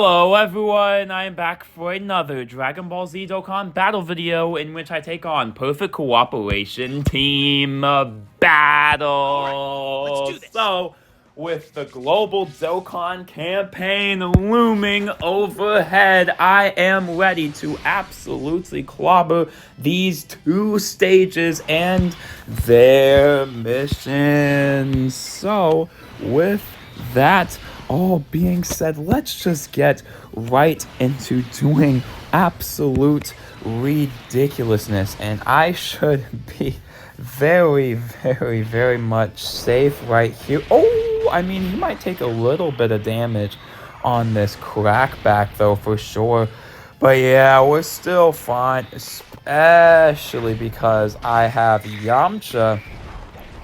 Hello everyone, I am back for another Dragon Ball Z Dokkan battle video in which I take on Perfect Cooperation Team Battle. So, with the global Dokkan campaign looming overhead, I am ready to absolutely clobber these two stages and their missions. So, with that all being said, let's just get right into doing absolute ridiculousness. And I should be very, very, very much safe right here. Oh, I mean, he might take a little bit of damage on this crackback, though, for sure. But yeah, we're still fine, especially because I have Yamcha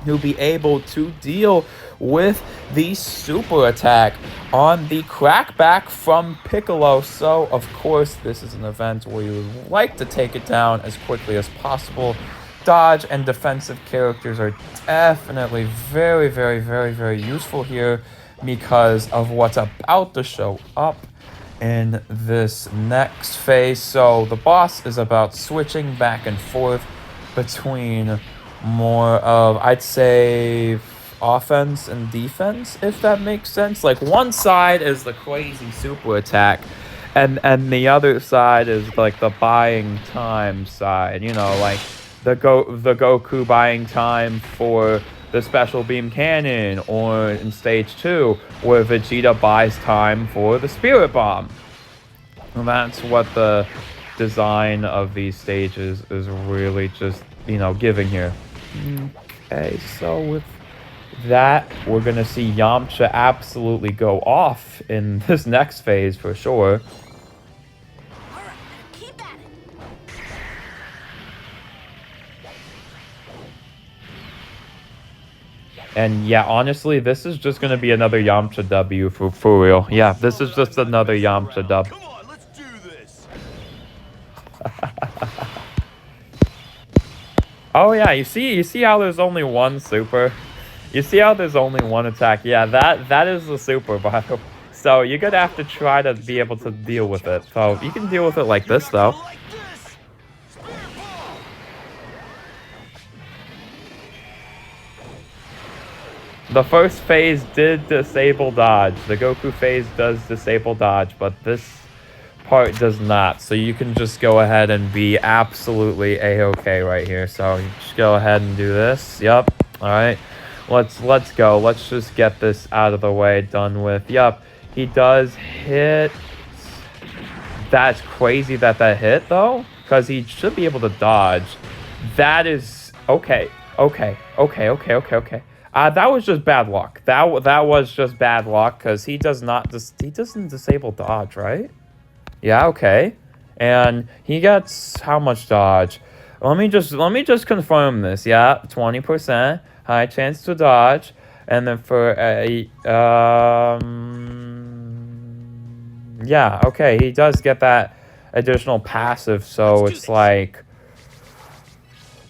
who'll be able to deal with the super attack on the crackback from Piccolo. So, of course, this is an event where you would like to take it down as quickly as possible. Dodge and defensive characters are definitely very, very, very, very useful here because of what's about to show up in this next phase. So, the boss is about switching back and forth between more of, I'd say, offense and defense, if that makes sense. Like, one side is the crazy super attack, and the other side is like the buying time side, you know, like the Goku buying time for the special beam cannon, or in stage 2 where Vegeta buys time for the spirit bomb. And that's what the design of these stages is really just, you know, giving here. Okay, so with that, we're going to see Yamcha absolutely go off in this next phase for sure. Alright, keep at it. And yeah, honestly, this is just going to be another Yamcha W for real. Yeah, this is just another Yamcha W. Come on, let's do this. Oh yeah, you see how there's only one super? You see how there's only one attack? Yeah, that is the super battle. So you're gonna have to try to be able to deal with it. So you can deal with it like this though. Like this. Spirit ball. The first phase did disable dodge. The Goku phase does disable dodge, but this part does not. So you can just go ahead and be absolutely a-okay right here. So you just go ahead and do this. Yep. All right. Let's go. Let's just get this out of the way, done with. Yep. He does hit. That's crazy that hit though, because he should be able to dodge. That is okay. Okay. That was just bad luck. That was just bad luck because he doesn't disable dodge, right? Yeah, okay. And he gets how much dodge? Let me just confirm this. Yeah, 20% high chance to dodge, and then for a yeah, okay, he does get that additional passive, so it's like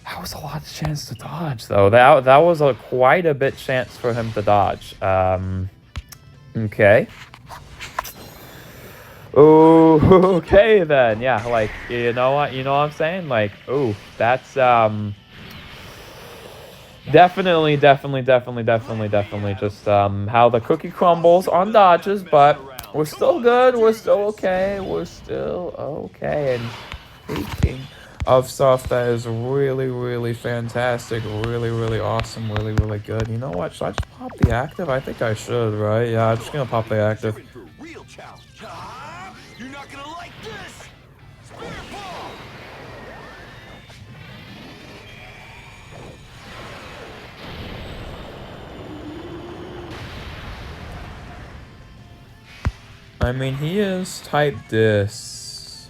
that was a lot of chance to dodge though. That was quite a bit chance for him to dodge. Okay. Oh, okay then. Yeah, like, you know what I'm saying? Like, ooh, that's definitely just how the cookie crumbles on dodges, but we're still good, we're still okay. And speaking of stuff that is really fantastic, really awesome, really good. You know what? Should I just pop the active? I think I should, right? Yeah, I'm just gonna pop the active. Real challenge. You're not gonna like this. Spirit ball. I mean, he is type this.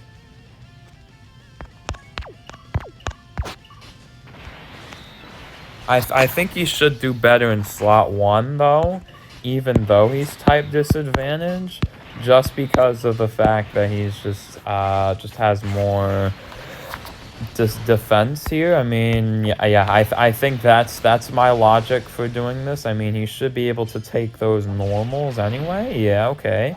I think he should do better in slot 1 though, even though he's type disadvantage, just because of the fact that he's just has more defense here. I mean, I think that's my logic for doing this. I mean, he should be able to take those normals anyway. Yeah, okay.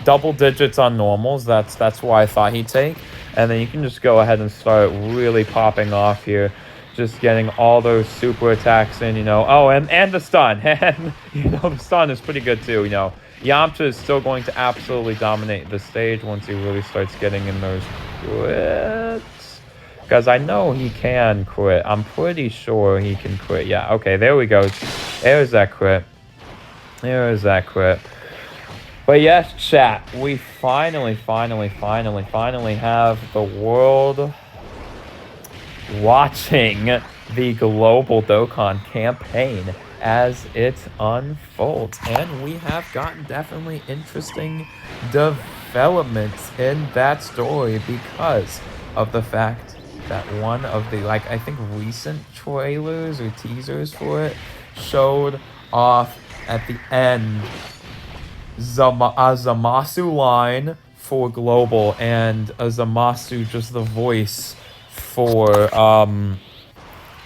double digits on normals. That's why I thought he'd take. And then you can just go ahead and start really popping off here. Just getting all those super attacks in, you know. Oh, and the stun. And, you know, the stun is pretty good too, you know. Yamcha is still going to absolutely dominate the stage once he really starts getting in those crits. Because I know he can crit. I'm pretty sure he can crit. Yeah, okay, there we go. There's that crit. There's that crit. But yes, chat, we finally have the world watching the global Dokkan campaign as it unfolds. And we have gotten definitely interesting developments in that story because of the fact that one of the, like, I think recent trailers or teasers for it showed off at the end a Zamasu line for global and a Zamasu just the voice for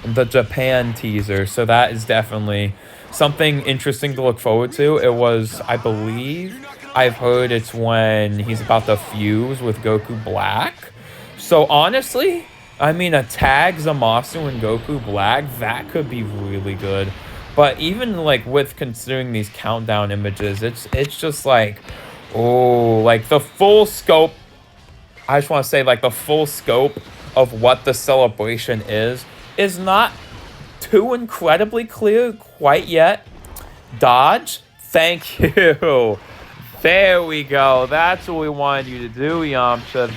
the Japan teaser. So that is definitely something interesting to look forward to. It was, I believe, I've heard it's when he's about to fuse with Goku Black. So honestly, I mean, a tag Zamasu and Goku Black, that could be really good. But even like with considering these countdown images, it's just like, oh, like the full scope. I just want to say, like, the full scope of what the celebration is not too incredibly clear quite yet. Dodge, thank you. There we go. That's what we wanted you to do, Yamcha.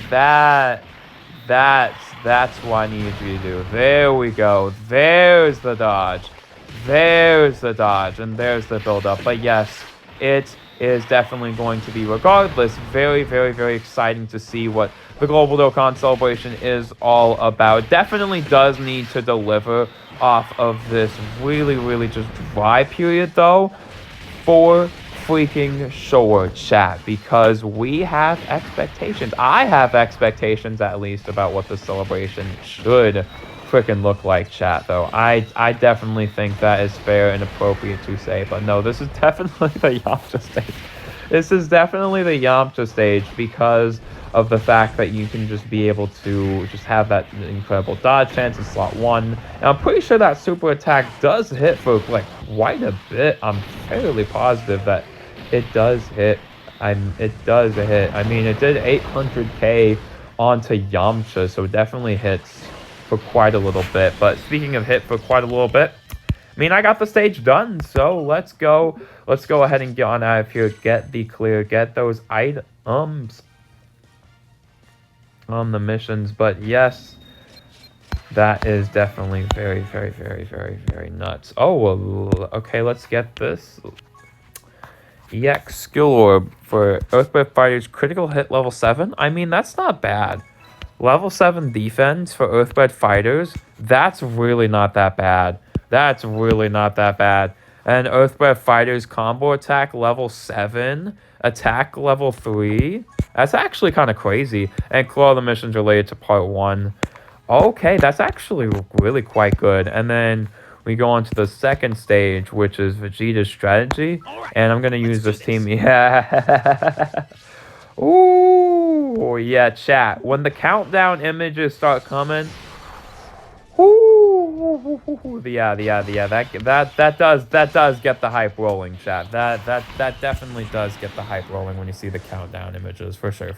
That's what I needed you to do. There we go. There's the dodge. There's the dodge, and there's the build-up. But yes, it is definitely going to be, regardless, very, very, very exciting to see what the Global Dokkan Celebration is all about. Definitely does need to deliver off of this really, really just dry period, though, for freaking sure, chat, because we have expectations. I have expectations, at least, about what the celebration should freaking look like, chat, though. I definitely think that is fair and appropriate to say, but no, this is definitely the Yamcha stage. This is definitely the Yamcha stage because of the fact that you can just be able to just have that incredible dodge chance in slot 1. And I'm pretty sure that super attack does hit for like quite a bit. I'm fairly positive that it does hit. It does hit. I mean, it did 800k onto Yamcha, so it definitely hits for quite a little bit. But speaking of hit for quite a little bit, I mean, I got the stage done, so let's go ahead and get on out of here, get the clear, get those items on the missions. But yes, that is definitely very, very, very, very, very nuts. Oh, well, okay, let's get this. EX skill orb for Earthbred Fighters, critical hit level 7. I mean, that's not bad. Level 7 defense for Earthbred Fighters, that's really not that bad. That's really not that bad. And Earthbred Fighters combo attack level 7, attack level 3. That's actually kind of crazy. And claw the missions related to part 1. Okay, that's actually really quite good. And then we go on to the second stage, which is Vegeta's strategy. And I'm going to use this team. Yeah. Ooh, yeah, chat. When the countdown images start coming, ooh, yeah, that does get the hype rolling, chat. That definitely does get the hype rolling when you see the countdown images, for sure.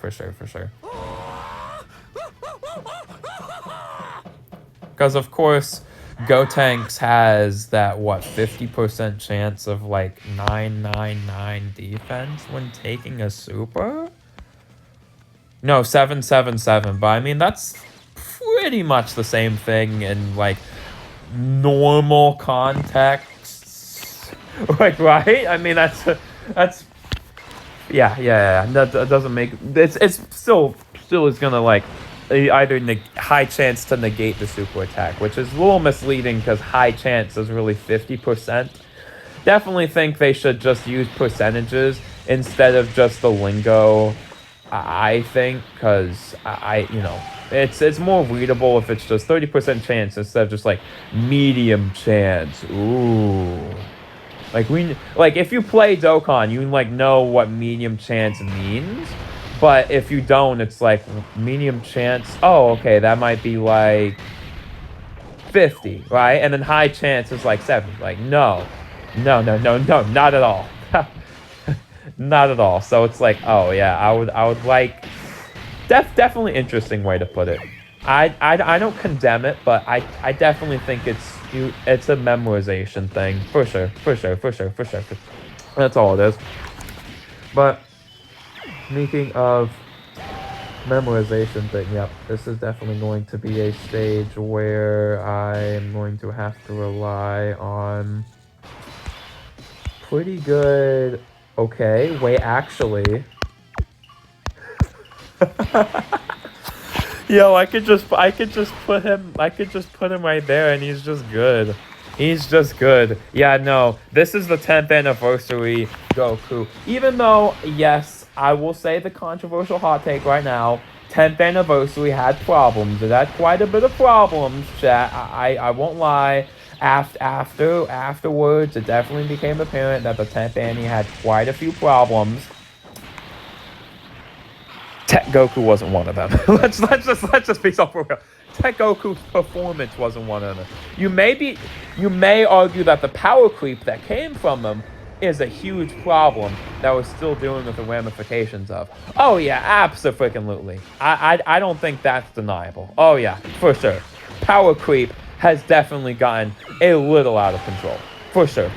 Because of course, Gotenks has that 50% chance of like 999 defense when taking a super. No, 777, but I mean, that's pretty much the same thing in, like, normal contexts. Like, right? I mean, that's, yeah, that doesn't make, it's still is gonna, like, either high chance to negate the super attack, which is a little misleading because high chance is really 50%. Definitely think they should just use percentages instead of just the lingo, I think, because you know, it's more readable if it's just 30% chance instead of just like medium chance. Ooh, Like if you play Dokkan, you like know what medium chance means. But if you don't, it's like medium chance. Oh, okay, that might be like 50, right? And then high chance is like 70. Like, no, not at all. Not at all. So it's like, oh yeah, I would like, definitely interesting way to put it. I don't condemn it, but I definitely think it's a memorization thing for sure. That's all it is. But speaking of memorization thing, yep, this is definitely going to be a stage where I am going to have to rely on pretty good. Okay, wait, actually. Yo, I could just put him right there and he's just good. He's just good. Yeah, no, this is the 10th anniversary Goku. Even though, yes, I will say the controversial hot take right now, 10th anniversary had problems. It had quite a bit of problems, chat. I won't lie. Afterwards, it definitely became apparent that the 10th Annie had quite a few problems. Tech Goku wasn't one of them. let's just be so for real. Tech Goku's performance wasn't one of them. You may argue that the power creep that came from him is a huge problem that we're still dealing with the ramifications of. Oh yeah, absolutely. I don't think that's deniable. Oh yeah, for sure. Power creep has definitely gotten a little out of control. For sure.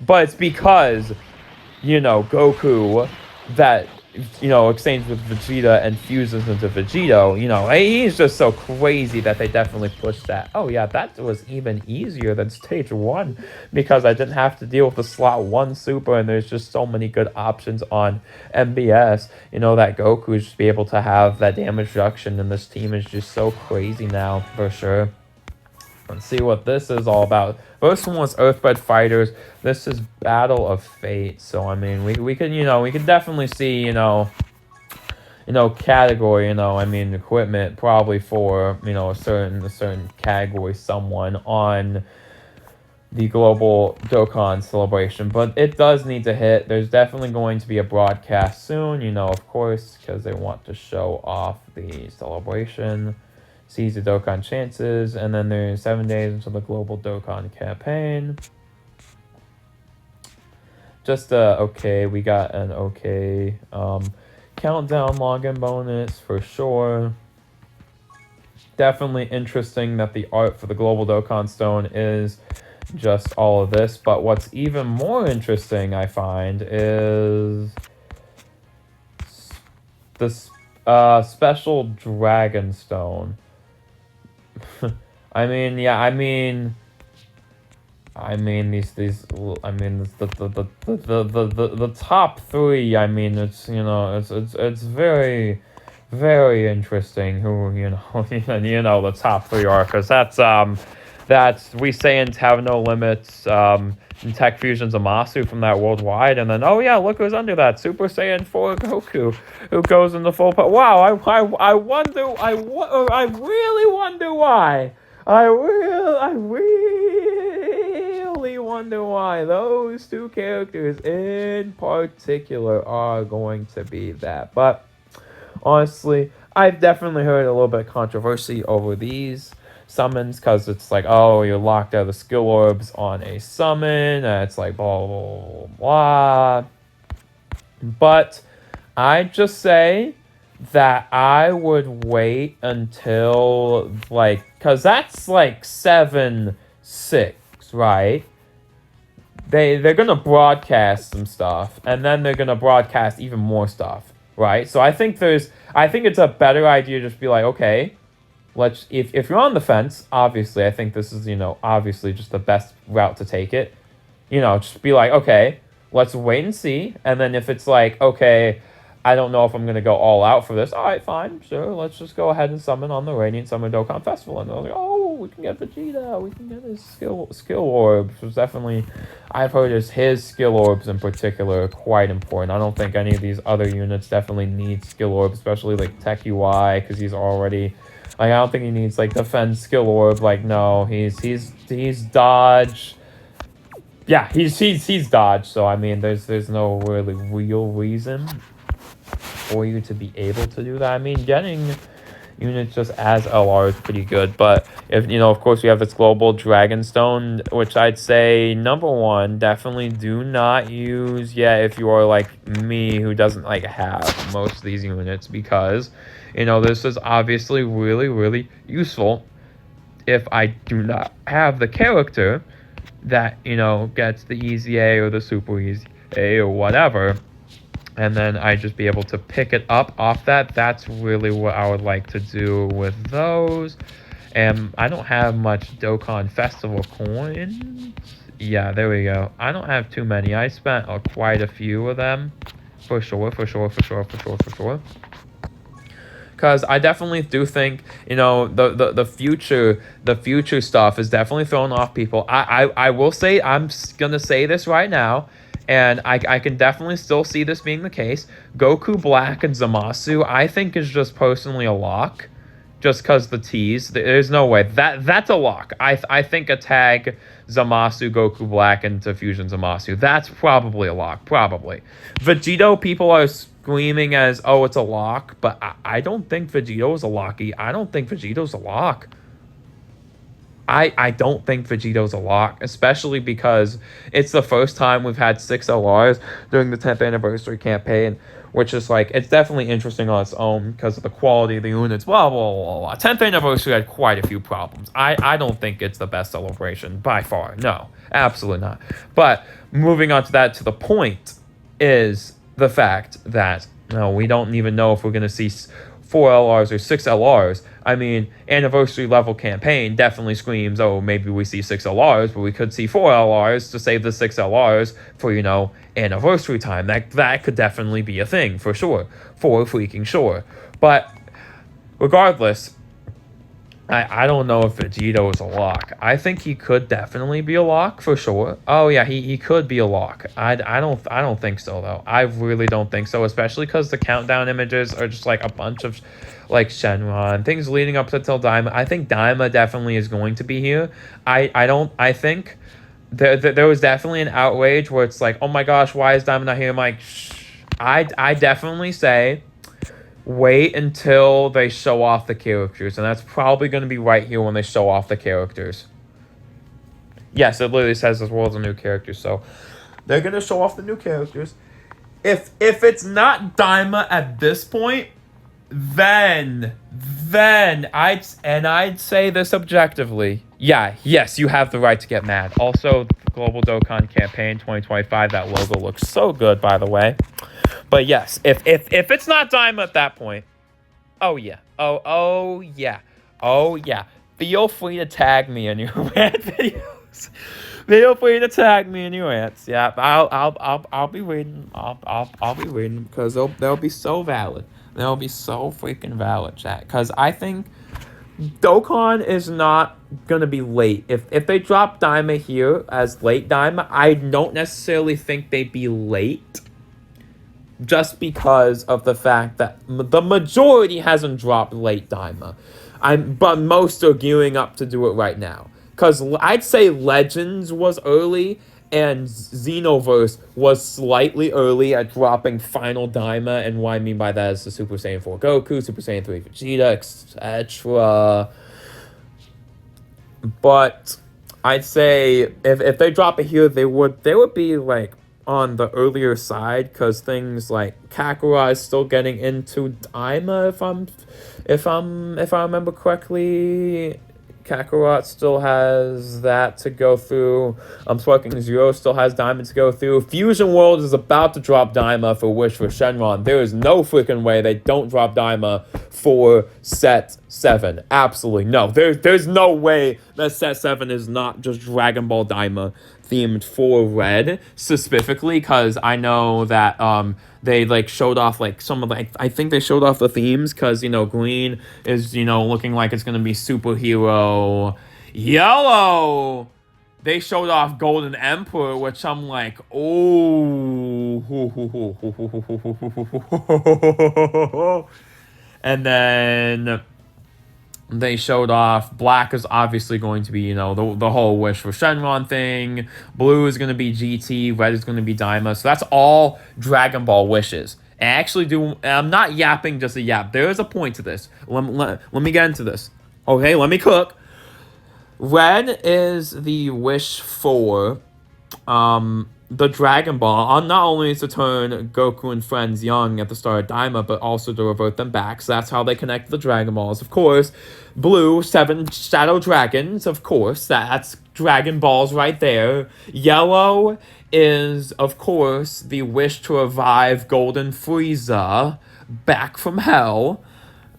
But it's because, Goku that, exchanges with Vegeta and fuses into Vegito, he's just so crazy that they definitely pushed that. Oh yeah, that was even easier than stage 1 because I didn't have to deal with the slot 1 super and there's just so many good options on MBS, that Goku just be able to have that damage reduction and this team is just so crazy now, for sure. Let's see what this is all about. First one was Earthbred Fighters. This is Battle of Fate. So I mean, we could definitely see category. Equipment probably for a certain category someone on the global Dokkan celebration. But it does need to hit. There's definitely going to be a broadcast soon. Of course, because they want to show off the celebration. Seize the Dokkan chances, and then there's 7 days until the global Dokkan campaign. Just okay, we got an okay countdown login bonus for sure. Definitely interesting that the art for the global Dokkan Stone is just all of this, but what's even more interesting I find is this special Dragon Stone. The top 3, it's very, very interesting who, the top 3 are, because that's we Saiyans have no limits, and Tech Fusion's Amasu from that worldwide, and then, oh yeah, look who's under that, Super Saiyan 4 Goku, who goes into full power. Wow, I really wonder why. I really wonder why those two characters in particular are going to be that. But honestly, I've definitely heard a little bit of controversy over these summons because it's like, oh, you're locked out of the skill orbs on a summon, and it's like blah, blah, blah. But I just say that I would wait until, because that's 7-6, right? They're gonna broadcast some stuff, and then they're gonna broadcast even more stuff, right? So I think it's a better idea to just be like, okay, if you're on the fence, obviously, I think this is, obviously just the best route to take it. Just be like, okay, let's wait and see. And then if it's like, okay, I don't know if I'm going to go all out for this. All right, fine, sure. Let's just go ahead and summon on the Radiant Summer Dokkan Festival. And they're like, oh, we can get Vegeta. We can get his skill orbs. Which definitely, I've heard his skill orbs in particular are quite important. I don't think any of these other units definitely need skill orbs, especially Tech UI, because he's already... I don't think he needs defense skill orb. No, he's dodge, Yeah, he's dodged, so I mean there's no really real reason for you to be able to do that. I mean, getting units just as LR is pretty good, but if of course we have this global Dragonstone, which I'd say number one, definitely do not use if you are like me who doesn't like have most of these units, because this is obviously really, really useful if I do not have the character that gets the easy A or the super easy A or whatever, and then I just be able to pick it up off that. That's really what I would like to do with those. And I don't have much Dokkan Festival coins. Yeah, there we go. I don't have too many. I spent quite a few of them. For sure. Because I definitely do think, the future stuff is definitely throwing off people. I will say, I'm gonna say this right now, and I can definitely still see this being the case. Goku Black and Zamasu, I think, is just personally a lock. Just because the tease, there's no way that's a lock. I think a tag Zamasu Goku Black into Fusion Zamasu, that's probably a lock, probably. Vegito, people are screaming as it's a lock, but I don't think Vegito is a locky. I don't think Vegito's a lock. I don't think Vegito's a lock, especially because it's the first time we've had 6 LRs during the 10th anniversary campaign, which is like, it's definitely interesting on its own because of the quality of the units, blah, blah, blah, blah. 10th anniversary had quite a few problems. I don't think it's the best celebration by far. No, absolutely not. But moving on to that, to the point is the fact that, we don't even know if we're going to see 4 LRs or 6 LRs. I mean, anniversary level campaign definitely screams, maybe we see 6 LRs, but we could see 4 LRs to save the 6 LRs for, anniversary time. That could definitely be a thing, for sure. For freaking sure. But regardless, I don't know if Vegito is a lock. I think he could definitely be a lock, for sure. Oh yeah, he could be a lock. I don't think so though. I really don't think so, especially because the countdown images are just like a bunch of like Shenron things leading up until Daima. I think Daima definitely is going to be here. I think there was definitely an outrage where it's like, oh my gosh, why is Daima not here? I'm like, shh. I definitely say, wait until they show off the characters, and that's probably going to be right here when they show off the characters. Yes, it literally says this world's a new character, so they're going to show off the new characters. If it's not Daima at this point, then I'd say this objectively. Yes, you have the right to get mad. Also, the Global Dokkan Campaign 2025, that logo looks so good, by the way. But yes, if it's not Daima at that point, oh yeah. Feel free to tag me in your rant videos. Feel free to tag me in your rants. Yeah, I'll be reading. I'll be reading because they'll be so valid. They'll be so freaking valid, chat. Because I think Dokkan is not gonna be late. If they drop Daima here as late Daima, I don't necessarily think they'd be late. Just because of the fact that the majority hasn't dropped late Daima. But most are gearing up to do it right now. Because I'd say Legends was early, and Xenoverse was slightly early at dropping final Daima, and what I mean by that is the Super Saiyan 4 Goku, Super Saiyan 3 Vegeta, etc. But I'd say if they drop it here, they would be like on the earlier side, because things like Kakarot is still getting into Daima, if I remember correctly. Kakarot still has that to go through. Sparking Zero still has Daima to go through. Fusion World is about to drop Daima for Wish for Shenron. There is no freaking way they don't drop Daima for Set 7. Absolutely no. There's no way that Set 7 is not just Dragon Ball Daima themed for Red, specifically, because I know that they like showed off like some of the, I think they showed off the themes, because Green is looking like it's gonna be superhero. Yellow, they showed off Golden Emperor, which I'm like, oh. And then they showed off. Black is obviously going to be, you know, the whole Wish for Shenron thing. Blue is going to be GT. Red is going to be Daima. So that's all Dragon Ball wishes. I'm not yapping just a yap. There is a point to this. Let me get into this. Okay, let me cook. Red is the wish for the Dragon Ball. Not only is to turn Goku and friends young at the start of Daima, but also to revert them back. So that's how they connect the Dragon Balls. Of course, blue, 7 Shadow Dragons. Of course, that's Dragon Balls right there. Yellow is, of course, the wish to revive Golden Frieza back from hell.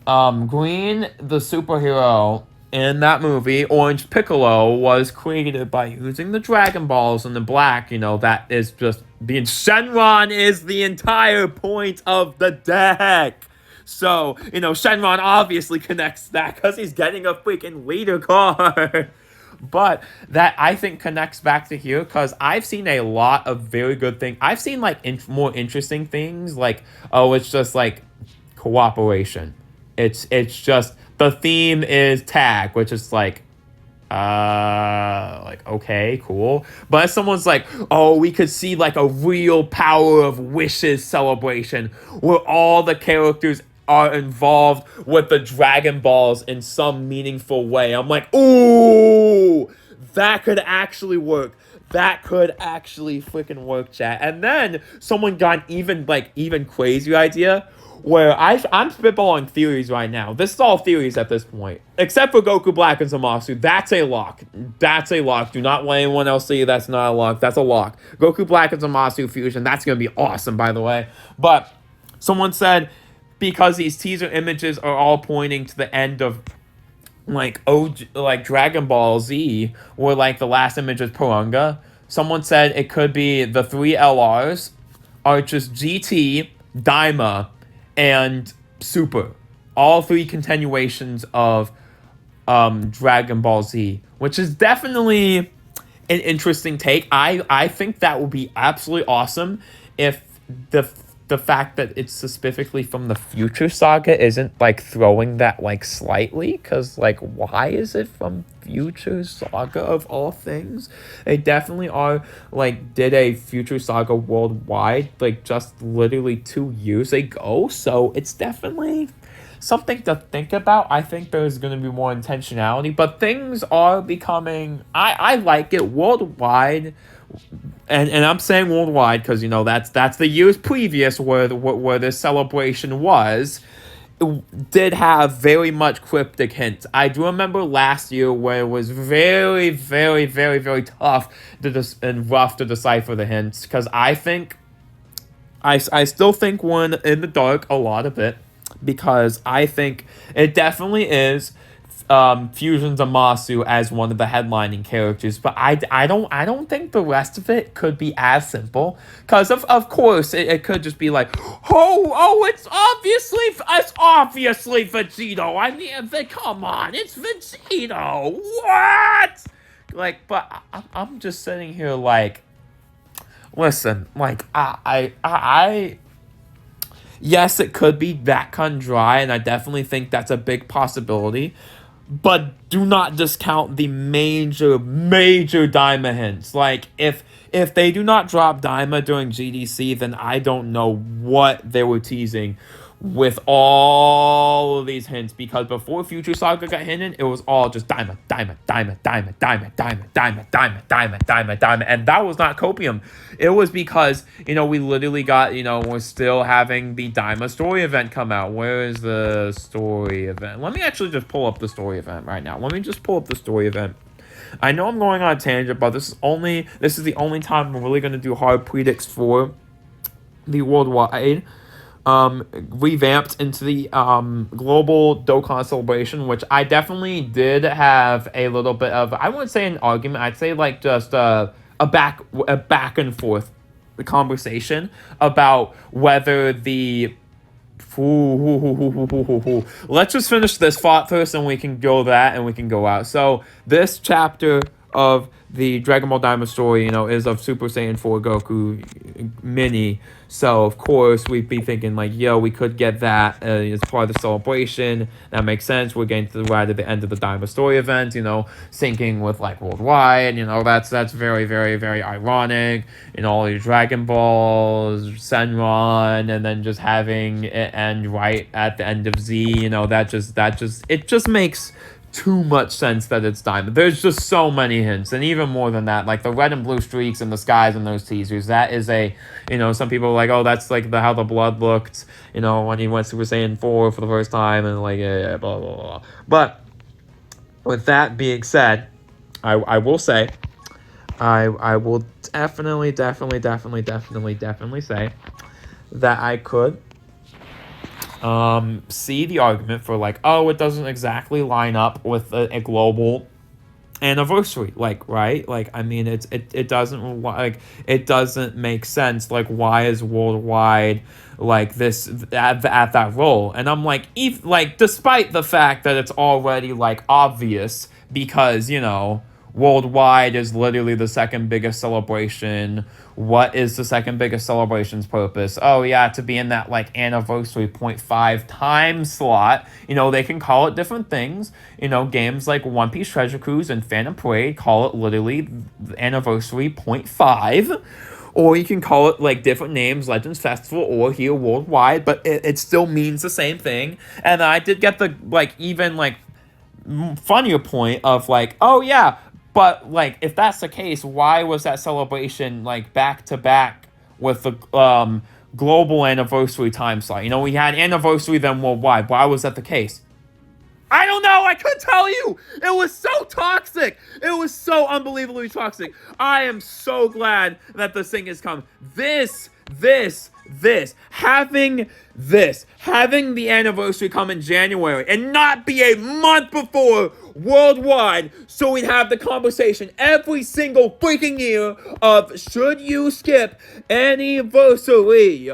Green, the superhero in that movie, Orange Piccolo, was created by using the Dragon Balls, and the black, you know, that is just the Shenron is the entire point of the deck. So, you know, Shenron obviously connects that because he's getting a freaking leader card. But that, I think, connects back to here because I've seen a lot of very good things. I've seen, like, more interesting things, like, oh, it's just, like, cooperation. It's just, the theme is tag, which is, like, okay, cool. But if someone's like, oh, we could see, like, a real Power of Wishes celebration where all the characters are involved with the Dragon Balls in some meaningful way. I'm like, ooh, that could actually work. That could actually freaking work, chat. And then someone got an even crazier idea where I'm spitballing theories right now. This is all theories at this point. Except for Goku Black and Zamasu. That's a lock. That's a lock. Do not let anyone else say that's not a lock. That's a lock. Goku Black and Zamasu fusion. That's going to be awesome, by the way. But someone said, because these teaser images are all pointing to the end of like Dragon Ball Z, or like the last image is Porunga. Someone said it could be the 3 LRs are just GT, Daima, and Super. All 3 continuations of Dragon Ball Z, which is definitely an interesting take. I think that would be absolutely awesome if the fact that it's specifically from the Future Saga isn't, like, throwing that, like, slightly. Because, like, why is it from Future Saga of all things? They definitely are, like, did a Future Saga worldwide, like, just literally 2 years ago. So it's definitely something to think about. I think there's going to be more intentionality. But things are becoming... I like it worldwide. And I'm saying worldwide because, you know, that's the years previous where this celebration was. It did have very much cryptic hints. I do remember last year where it was very, very, very, very tough and rough to decipher the hints. Because I still think we're in the dark a lot of it. Because I think it definitely is Fusion Zamasu as one of the headlining characters, but I don't think the rest of it could be as simple, because of course it could just be like, it's obviously Vegito. I mean, come on, it's Vegito. What? Like, but I'm just sitting here like, listen, like I yes, it could be that cut and dry, and I definitely think that's a big possibility. But do not discount the major Daima hints. Like, if they do not drop Daima during GDC, then I don't know what they were teasing with all of these hints. Because before Future Saga got hinted, it was all just Daima. And that was not copium. It was because, you know, we literally got, you know, we're still having the Daima story event come out. Where is the story event? Let me actually just pull up the story event right now. Let me just pull up the story event. I know I'm going on a tangent, but this is the only time I'm really going to do hard predicts for the worldwide. Revamped into the global Dokkan celebration, which I definitely did have a little bit of, I wouldn't say an argument, I'd say like just a back and forth conversation about whether the let's just finish this thought first and we can go that and we can go out. So this chapter of the Dragon Ball Daima story, is of Super Saiyan 4 Goku mini. So, of course, we'd be thinking, like, yo, we could get that as part of the celebration. That makes sense. We're getting to right at the end of the Daima story event, syncing with, like, worldwide. That's very, very, very ironic. All these Dragon Balls, Senran, and then just having it end right at the end of Z, it just makes too much sense that it's Diamond. There's just so many hints, and even more than that, like the red and blue streaks in the skies in those teasers. That is some people are like, oh, that's like how the blood looked, when he went Super Saiyan 4 for the first time, and like, yeah, blah, blah, blah. But with that being said, I will say, I will definitely say that I could see the argument for like, oh, it doesn't exactly line up with a global anniversary, like, right? Like, I mean, it doesn't, like, it doesn't make sense. Like, why is worldwide like this at that role? And I'm like, despite the fact that it's already like obvious, because worldwide is literally the second biggest celebration. What is the second biggest celebration's purpose? Oh, yeah, to be in that, like, anniversary 0.5 time slot. They can call it different things. Games like One Piece Treasure Cruise and Phantom Parade call it literally anniversary 0.5. Or you can call it, like, different names, Legends Festival or here worldwide, but it still means the same thing. And I did get the, like, even, like, funnier point of, like, oh, yeah, but, like, if that's the case, why was that celebration, like, back-to-back with the global anniversary time slot? We had anniversary, then worldwide. Why was that the case? I don't know. I couldn't tell you. It was so toxic. It was so unbelievably toxic. I am so glad that this thing has come. Having the anniversary come in January and not be a month before worldwide, so we'd have the conversation every single freaking year of should you skip anniversary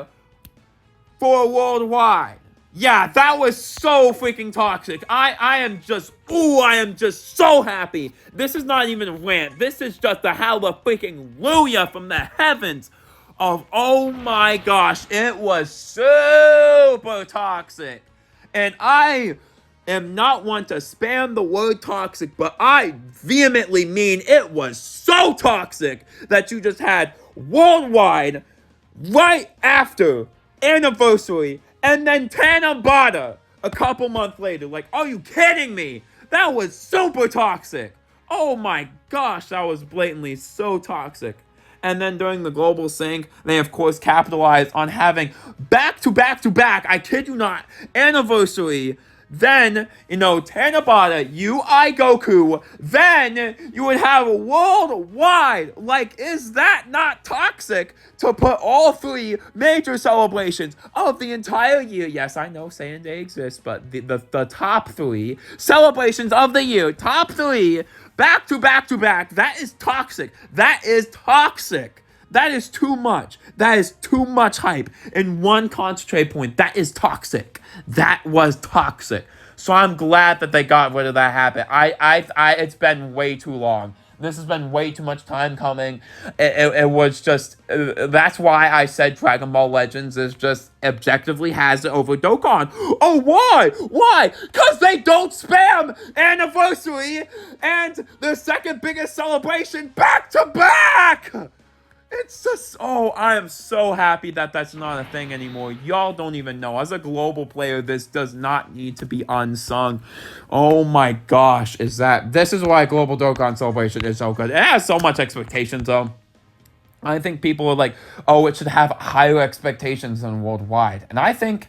for worldwide. Yeah, that was so freaking toxic. I am just so happy. This is not even a rant. This is just a hallelujah from the heavens of, oh my gosh, it was super toxic. And I am not one to spam the word toxic, but I vehemently mean it was so toxic that you just had worldwide right after anniversary and then Tanabata a couple months later. Like, are you kidding me? That was super toxic. Oh my gosh, that was blatantly so toxic. And then during the global sync, they of course capitalized on having back to back, I kid you not, anniversary. Then, Tanabata, UI Goku. Then you would have worldwide. Like, is that not toxic to put all three major celebrations of the entire year? Yes, I know Saiyan Day exists, but the top three celebrations of the year, top three, back to back, that is toxic. That is toxic. That is too much. That is too much hype in one concentrate point. That is toxic. That was toxic. So I'm glad that they got rid of that habit. It's been way too long. This has been way too much time coming. It was just, that's why I said Dragon Ball Legends is just objectively has it over Dokkan. Oh, why? Why? Because they don't spam anniversary and the second biggest celebration back to back. It's just, oh, I am so happy that that's not a thing anymore. Y'all don't even know. As a global player, this does not need to be unsung. Oh my gosh, this is why Global Dokkan Celebration is so good. It has so much expectations, though. I think people are like, oh, it should have higher expectations than worldwide. And I think,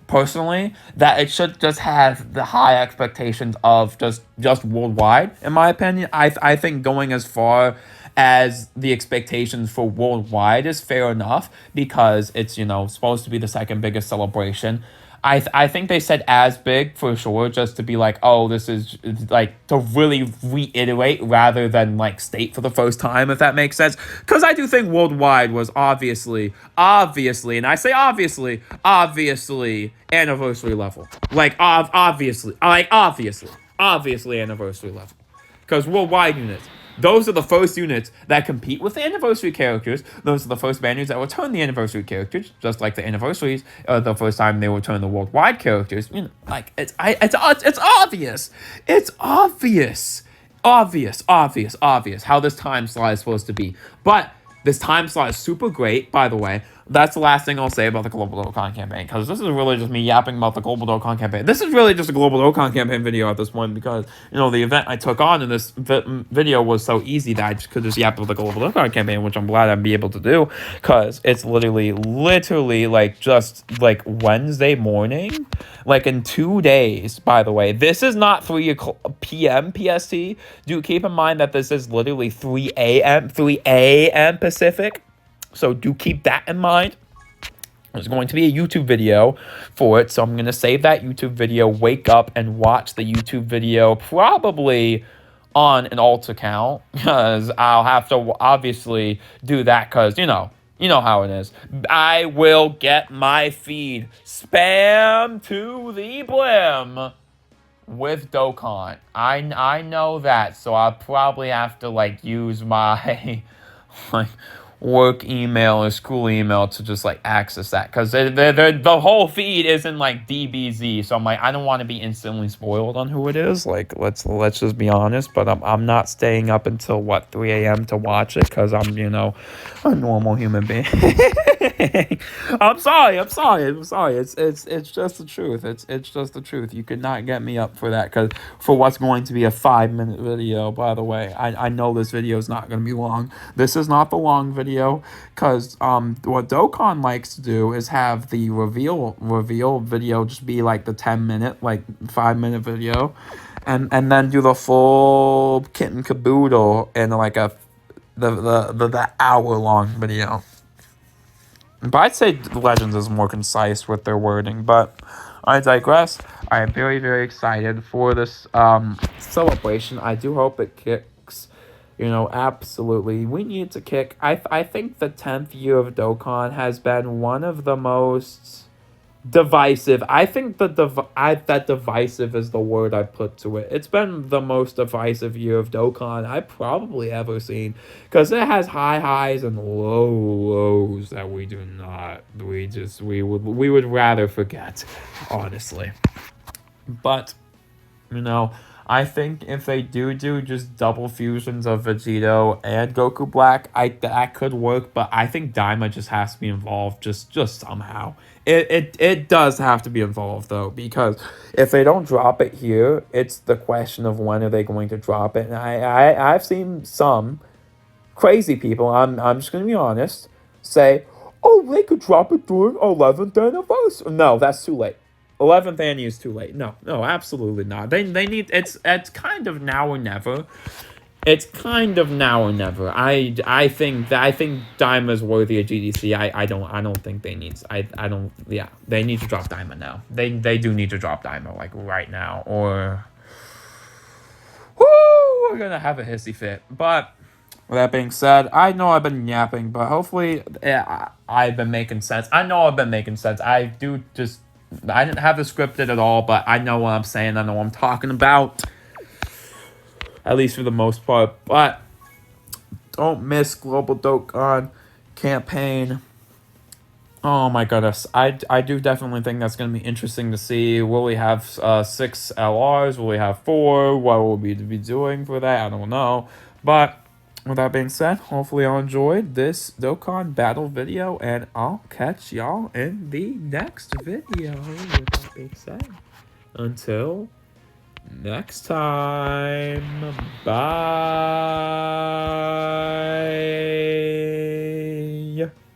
personally, that it should just have the high expectations of just worldwide, in my opinion. I think going as far as the expectations for worldwide is fair enough because it's, supposed to be the second biggest celebration. I think they said as big for sure, just to be like, oh, this is like to really reiterate rather than like state for the first time, if that makes sense. Because I do think worldwide was obviously, and I say obviously anniversary level. Obviously anniversary level. Because worldwide units those are the first units that compete with the anniversary characters. Those are the first banners that return the anniversary characters, just like the anniversaries, the first time they return the worldwide characters. You know, like it's obvious. It's obvious how this time slot is supposed to be. But this time slot is super great, by the way. That's the last thing I'll say about the Global Dokkan campaign, because this is really just me yapping about the Global Dokkan campaign. This is really just a Global Dokkan campaign video at this point, because, you know, the event I took on in this video was so easy that I just could just yap about the Global Dokkan campaign, which I'm glad I'd be able to do, because it's literally, like, just, like, Wednesday morning, like, in 2 days, by the way. This is not 3 p.m. PST. Do keep in mind that this is literally 3 a.m. Pacific. So do keep that in mind. There's going to be a YouTube video for it, so I'm going to save that YouTube video, wake up, and watch the YouTube video probably on an alt account, because I'll have to obviously do that, because, you know how it is. I will get my feed spam to the brim with Dokkan. I know that, so I'll probably have to, like, use my, like, work email or school email to just, like, access that, because the whole feed is in, like, DBZ, so I'm like, I don't want to be instantly spoiled on who it is. Like, let's just be honest. But I'm not staying up until 3 a.m. to watch it, because I'm, you know, a normal human being. I'm sorry. It's just the truth. It's just the truth. You could not get me up for that, because for what's going to be a 5-minute video, by the way. I know this video is not going to be long. This is not the long video, because what Dokkan likes to do is have the reveal video just be like the 10-minute, like 5-minute video, and then do the full kit and caboodle in like the hour-long video. But I'd say Legends is more concise with their wording, but I digress. I am very, very excited for this celebration. I do hope it kicks. You know, absolutely. We need to kick. I think the 10th year of Dokkan has been one of the most divisive. I think that divisive is the word I put to it. It's been the most divisive year of Dokkan I've probably ever seen, because it has high highs and low lows that we would rather forget, honestly. But, you know, I think if they do just double fusions of Vegito and Goku Black, that could work. But I think Daima just has to be involved, just somehow. It does have to be involved, though, because if they don't drop it here, it's the question of when are they going to drop it. And I've seen some crazy people, I'm just going to be honest, say, oh, they could drop it during 11th anniversary. No, that's too late. 11th annie is too late. No, absolutely not. They need, it's kind of now or never. It's kind of now or never. I think Daima's worthy of GDC. I don't think they need. Yeah, they need to drop Daima now. They do need to drop Daima, like, right now, or whoo, we're gonna have a hissy fit. But with that being said, I know I've been yapping, but hopefully I've been making sense. I know I've been making sense. I didn't have it scripted at all, but I know what I'm saying. I know what I'm talking about, at least for the most part. But don't miss Global Dokkan campaign. Oh my goodness. I do definitely think that's going to be interesting to see. Will we have 6 LRs? Will we have 4? What will we be doing for that? I don't know. But with that being said, hopefully y'all enjoyed this Dokkan battle video, and I'll catch y'all in the next video. With that being said, until next time, bye.